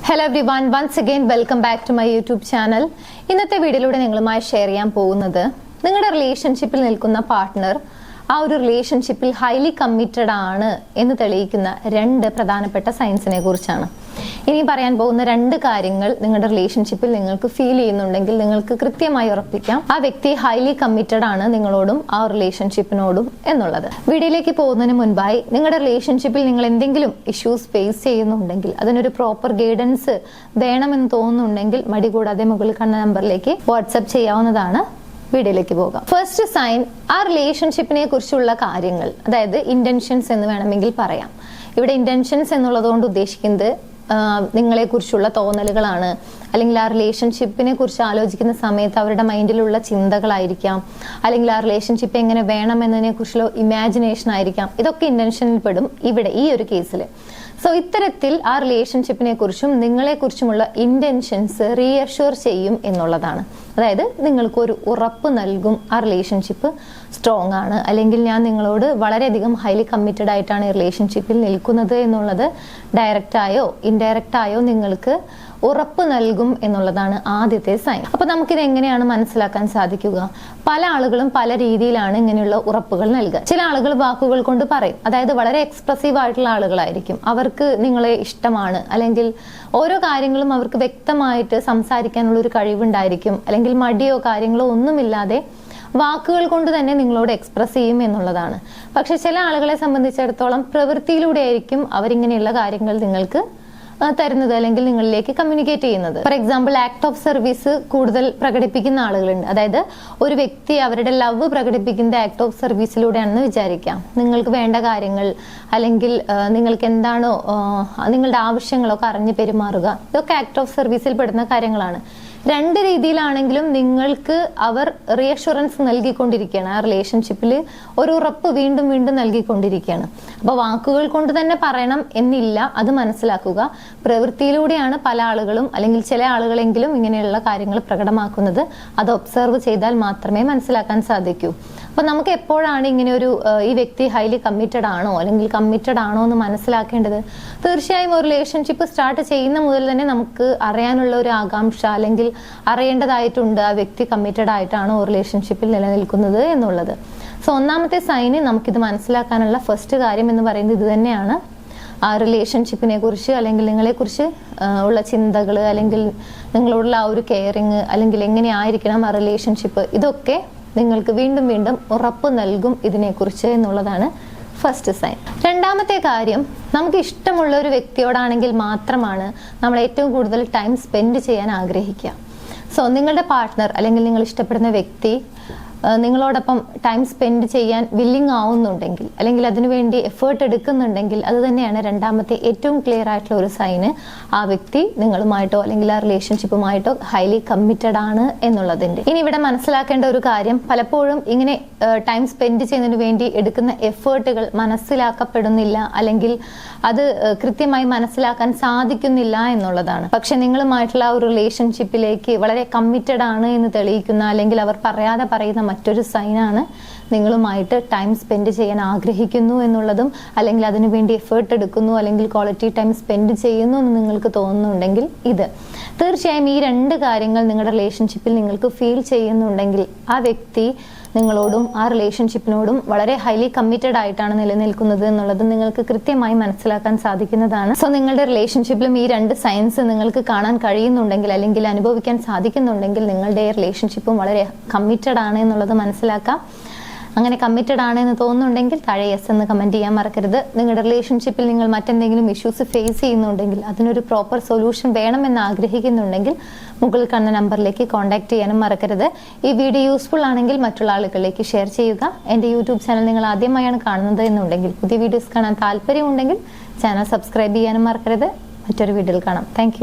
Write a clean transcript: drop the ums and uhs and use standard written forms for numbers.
Hello everyone, once again welcome back to my YouTube channel. ഇന്നത്തെ വീഡിയോയിലൂടെ നിങ്ങളുമായി share ചെയ്യാൻ പോകുന്നത് നിങ്ങളുടെ റിലേഷൻഷിപ്പിൽ നിൽക്കുന്ന പാർട്ട്ണർ ആ ഒരു റിലേഷൻഷിപ്പിൽ ഹൈലി കമ്മിറ്റഡ് ആണ് എന്ന് തെളിയിക്കുന്ന രണ്ട് പ്രധാനപ്പെട്ട സയൻസിനെ കുറിച്ചാണ്. ഇനി പറയാൻ പോകുന്ന രണ്ട് കാര്യങ്ങൾ നിങ്ങളുടെ റിലേഷൻഷിപ്പിൽ നിങ്ങൾക്ക് ഫീൽ ചെയ്യുന്നുണ്ടെങ്കിൽ നിങ്ങൾക്ക് കൃത്യമായി ഉറപ്പിക്കാം ആ വ്യക്തി ഹൈലി കമ്മിറ്റഡ് ആണ് നിങ്ങളോടും ആ റിലേഷൻഷിപ്പിനോടും എന്നുള്ളത്. വീഡിയോയിലേക്ക് പോകുന്നതിന് മുൻപായി നിങ്ങളുടെ റിലേഷൻഷിപ്പിൽ നിങ്ങൾ എന്തെങ്കിലും ഇഷ്യൂസ് ഫേസ് ചെയ്യുന്നുണ്ടെങ്കിൽ അതിനൊരു പ്രോപ്പർ ഗൈഡൻസ് വേണമെന്ന് തോന്നുന്നുണ്ടെങ്കിൽ മടി കൂടാതെ മുകളിൽ കാണുന്ന നമ്പറിലേക്ക് വാട്സ്ആപ്പ് ചെയ്യാവുന്നതാണ്. വീഡിയോയിലേക്ക് പോകാം. ഫസ്റ്റ് സൈൻ, ആ റിലേഷൻഷിപ്പിനെ കുറിച്ചുള്ള കാര്യങ്ങൾ, അതായത് ഇന്റൻഷൻസ് എന്ന് വേണമെങ്കിൽ പറയാം. ഇവിടെ ഇന്റൻഷൻസ് എന്നുള്ളത് കൊണ്ട് ഉദ്ദേശിക്കുന്നത് നിങ്ങളെ കുറിച്ചുള്ള തോന്നലുകളാണ്, അല്ലെങ്കിൽ ആ റിലേഷൻഷിപ്പിനെ കുറിച്ച് ആലോചിക്കുന്ന സമയത്ത് അവരുടെ മൈൻഡിലുള്ള ചിന്തകളായിരിക്കാം, അല്ലെങ്കിൽ ആ റിലേഷൻഷിപ്പ് എങ്ങനെ വേണം എന്നതിനെ കുറിച്ചുള്ള ഇമാജിനേഷൻ ആയിരിക്കാം. ഇതൊക്കെ ഇന്റൻഷനിൽ പെടും ഇവിടെ ഈ ഒരു കേസിൽ. സോ ഇത്തരത്തിൽ ആ റിലേഷൻഷിപ്പിനെ കുറിച്ചും നിങ്ങളെ കുറിച്ചുമുള്ള ഇന്റൻഷൻസ് റീഅഷ്യൂർ ചെയ്യും എന്നുള്ളതാണ്. അതായത് നിങ്ങൾക്ക് ഒരു ഉറപ്പ് നൽകും ആ റിലേഷൻഷിപ്പ് സ്ട്രോങ് ആണ്, അല്ലെങ്കിൽ ഞാൻ നിങ്ങളോട് വളരെയധികം ഹൈലി കമ്മിറ്റഡ് ആയിട്ടാണ് ഈ റിലേഷൻഷിപ്പിൽ നിൽക്കുന്നത് എന്നുള്ളത് ഡയറക്റ്റ് ആയോ ഇൻഡയറക്റ്റ് ആയോ നിങ്ങൾക്ക് ഉറപ്പ് നൽകും എന്നുള്ളതാണ് ആദ്യത്തെ സൈൻ. അപ്പൊ നമുക്കിത് എങ്ങനെയാണ് മനസ്സിലാക്കാൻ സാധിക്കുക? പല ആളുകളും പല രീതിയിലാണ് ഇങ്ങനെയുള്ള ഉറപ്പുകൾ നൽകുക. ചില ആളുകൾ വാക്കുകൾ കൊണ്ട് പറയും, അതായത് വളരെ എക്സ്പ്രസീവ് ആയിട്ടുള്ള ആളുകളായിരിക്കും. അവർക്ക് നിങ്ങളെ ഇഷ്ടമാണ്, അല്ലെങ്കിൽ ഓരോ കാര്യങ്ങളും അവർക്ക് വ്യക്തമായിട്ട് സംസാരിക്കാനുള്ള ഒരു കഴിവുണ്ടായിരിക്കും, അല്ലെങ്കിൽ മടിയോ കാര്യങ്ങളോ ഒന്നുമില്ലാതെ വാക്കുകൾ കൊണ്ട് തന്നെ നിങ്ങളോട് എക്സ്പ്രസ് ചെയ്യും എന്നുള്ളതാണ്. പക്ഷെ ചില ആളുകളെ സംബന്ധിച്ചിടത്തോളം പ്രവൃത്തിയിലൂടെ ആയിരിക്കും അവരിങ്ങനെയുള്ള കാര്യങ്ങൾ നിങ്ങൾക്ക് തരുന്നത്, അല്ലെങ്കിൽ നിങ്ങളിലേക്ക് കമ്മ്യൂണിക്കേറ്റ് ചെയ്യുന്നത്. For example, act of service കൂടുതൽ പ്രകടിപ്പിക്കുന്ന ആളുകളുണ്ട്. അതായത് ഒരു വ്യക്തി അവരുടെ ലവ് പ്രകടിപ്പിക്കുന്നത് ആക്ട് ഓഫ് സർവീസിലൂടെയാണെന്ന് വിചാരിക്കാം. നിങ്ങൾക്ക് വേണ്ട കാര്യങ്ങൾ, അല്ലെങ്കിൽ നിങ്ങൾക്ക് എന്താണോ നിങ്ങളുടെ ആവശ്യങ്ങളൊക്കെ അറിഞ്ഞ് പെരുമാറുക, ഇതൊക്കെ ആക്ട് ഓഫ് സർവീസിൽ പെടുന്ന കാര്യങ്ങളാണ്. രണ്ട് രീതിയിലാണെങ്കിലും നിങ്ങൾക്ക് അവർ റീഅഷ്വറൻസ് നൽകിക്കൊണ്ടിരിക്കുകയാണ്, ആ റിലേഷൻഷിപ്പിൽ ഒരു ഉറപ്പ് വീണ്ടും വീണ്ടും നൽകിക്കൊണ്ടിരിക്കുകയാണ്. അപ്പൊ വാക്കുകൾ കൊണ്ട് തന്നെ പറയണം എന്നില്ല, അത് മനസ്സിലാക്കുക. പ്രവൃത്തിയിലൂടെയാണ് പല ആളുകളും, അല്ലെങ്കിൽ ചില ആളുകളെങ്കിലും ഇങ്ങനെയുള്ള കാര്യങ്ങൾ പ്രകടമാക്കുന്നത്. അത് ഒബ്സർവ് ചെയ്താൽ മാത്രമേ മനസ്സിലാക്കാൻ സാധിക്കൂ. അപ്പൊ നമുക്ക് എപ്പോഴാണ് ഇങ്ങനെ ഒരു ഈ വ്യക്തി ഹൈലി കമ്മിറ്റഡ് ആണോ അല്ലെങ്കിൽ കമ്മിറ്റഡ് ആണോ എന്ന് മനസ്സിലാക്കേണ്ടത്? തീർച്ചയായും ഒരു റിലേഷൻഷിപ്പ് സ്റ്റാർട്ട് ചെയ്യുന്ന മുതൽ തന്നെ നമുക്ക് അറിയാനുള്ള ഒരു ആകാംക്ഷ, അല്ലെങ്കിൽ അറിയേണ്ടതായിട്ടുണ്ട് ആ വ്യക്തി കമ്മിറ്റഡ് ആയിട്ടാണോ റിലേഷൻഷിപ്പിൽ നിലനിൽക്കുന്നത് എന്നുള്ളത്. സോ ഒന്നാമത്തെ സൈന് നമുക്കിത് മനസ്സിലാക്കാനുള്ള ഫസ്റ്റ് കാര്യം എന്ന് പറയുന്നത് ഇത് തന്നെയാണ്. ആ റിലേഷൻഷിപ്പിനെ കുറിച്ച്, അല്ലെങ്കിൽ നിങ്ങളെ കുറിച്ച് ഉള്ള ചിന്തകൾ, അല്ലെങ്കിൽ നിങ്ങളോടുള്ള ആ ഒരു കെയറിങ്, അല്ലെങ്കിൽ എങ്ങനെയായിരിക്കണം ആ റിലേഷൻഷിപ്പ്, ഇതൊക്കെ നിങ്ങൾക്ക് വീണ്ടും വീണ്ടും ഉറപ്പ് നൽകും ഇതിനെക്കുറിച്ച് എന്നുള്ളതാണ് ഫസ്റ്റ് സൈൻ. രണ്ടാമത്തെ കാര്യം, നമുക്ക് ഇഷ്ടമുള്ള ഒരു വ്യക്തിയോടാണെങ്കിൽ മാത്രമാണ് നമ്മൾ ഏറ്റവും കൂടുതൽ ടൈം സ്പെൻഡ് ചെയ്യാൻ ആഗ്രഹിക്കുക. സോ നിങ്ങളുടെ പാർട്ട്ണർ, അല്ലെങ്കിൽ നിങ്ങൾ ഇഷ്ടപ്പെടുന്ന വ്യക്തി നിങ്ങളോടൊപ്പം ടൈം സ്പെൻഡ് ചെയ്യാൻ വില്ലിങ് ആവുന്നുണ്ടെങ്കിൽ, അല്ലെങ്കിൽ അതിനുവേണ്ടി എഫേർട്ട് എടുക്കുന്നുണ്ടെങ്കിൽ, അത് തന്നെയാണ് രണ്ടാമത്തെ ഏറ്റവും ക്ലിയർ ആയിട്ടുള്ള ഒരു സൈന് ആ വ്യക്തി നിങ്ങളുമായിട്ടോ അല്ലെങ്കിൽ ആ റിലേഷൻഷിപ്പുമായിട്ടോ ഹൈലി കമ്മിറ്റഡ് ആണ് എന്നുള്ളതിന്റെ. ഇനി ഇവിടെ മനസ്സിലാക്കേണ്ട ഒരു കാര്യം, പലപ്പോഴും ഇങ്ങനെ ടൈം സ്പെൻഡ് ചെയ്യുന്നതിന് വേണ്ടി എടുക്കുന്ന എഫേർട്ടുകൾ മനസ്സിലാക്കപ്പെടുന്നില്ല, അല്ലെങ്കിൽ അത് കൃത്യമായി മനസ്സിലാക്കാൻ സാധിക്കുന്നില്ല എന്നുള്ളതാണ്. പക്ഷെ നിങ്ങളുമായിട്ടുള്ള ആ ഒരു റിലേഷൻഷിപ്പിലേക്ക് വളരെ കമ്മിറ്റഡ് ആണ് എന്ന് തെളിയിക്കുന്ന, അല്ലെങ്കിൽ അവർ പറയാതെ പറയുന്ന മറ്റൊരു സൈനാണ് നിങ്ങളുമായിട്ട് ടൈം സ്പെൻഡ് ചെയ്യാൻ ആഗ്രഹിക്കുന്നു എന്നുള്ളതും, അല്ലെങ്കിൽ അതിനു വേണ്ടി എഫേർട്ട് എടുക്കുന്നു, അല്ലെങ്കിൽ ക്വാളിറ്റി ടൈം സ്പെൻഡ് ചെയ്യുന്നു എന്ന് നിങ്ങൾക്ക് തോന്നുന്നുണ്ടെങ്കിൽ ഇത് തീർച്ചയായും ഈ രണ്ട് കാര്യങ്ങൾ നിങ്ങളുടെ റിലേഷൻഷിപ്പിൽ നിങ്ങൾക്ക് ഫീൽ ചെയ്യുന്നുണ്ടെങ്കിൽ ആ വ്യക്തി നിങ്ങളോടും ആ റിലേഷൻഷിപ്പിനോടും വളരെ ഹൈലി കമ്മിറ്റഡ് ആയിട്ടാണ് നിലനിൽക്കുന്നത് എന്നുള്ളത് നിങ്ങൾക്ക് കൃത്യമായി മനസ്സിലാക്കാൻ സാധിക്കുന്നതാണ്. സോ നിങ്ങളുടെ റിലേഷൻഷിപ്പിലും ഈ രണ്ട് സയൻസ് നിങ്ങൾക്ക് കാണാൻ കഴിയുന്നുണ്ടെങ്കിൽ, അല്ലെങ്കിൽ അനുഭവിക്കാൻ സാധിക്കുന്നുണ്ടെങ്കിൽ, നിങ്ങളുടെ റിലേഷൻഷിപ്പും വളരെ കമ്മിറ്റഡ് ആണ് എന്നുള്ളത് മനസ്സിലാക്കാം. അങ്ങനെ കമ്മിറ്റഡ് ആണ് എന്ന് തോന്നുന്നുണ്ടെങ്കിൽ താഴെ യെസ് എന്ന് കമന്റ് ചെയ്യാൻ മറക്കരുത്. നിങ്ങളുടെ റിലേഷൻഷിപ്പിൽ നിങ്ങൾ മറ്റെന്തെങ്കിലും ഇഷ്യൂസ് ഫേസ് ചെയ്യുന്നുണ്ടെങ്കിൽ, അതിനൊരു പ്രോപ്പർ സൊല്യൂഷൻ വേണമെന്ന് ആഗ്രഹിക്കുന്നുണ്ടെങ്കിൽ മുകളിൽ കാണുന്ന നമ്പറിലേക്ക് കോൺടാക്ട് ചെയ്യാനും മറക്കരുത്. ഈ വീഡിയോ യൂസ്ഫുൾ ആണെങ്കിൽ മറ്റുള്ള ആളുകളിലേക്ക് ഷെയർ ചെയ്യുക. എൻ്റെ യൂട്യൂബ് ചാനൽ നിങ്ങൾ ആദ്യമായാണ് കാണുന്നത് എന്നുണ്ടെങ്കിൽ, പുതിയ വീഡിയോസ് കാണാൻ താല്പര്യമുണ്ടെങ്കിൽ ചാനൽ സബ്സ്ക്രൈബ് ചെയ്യാനും മറക്കരുത്. മറ്റൊരു വീഡിയോയിൽ കാണാം. Thank you.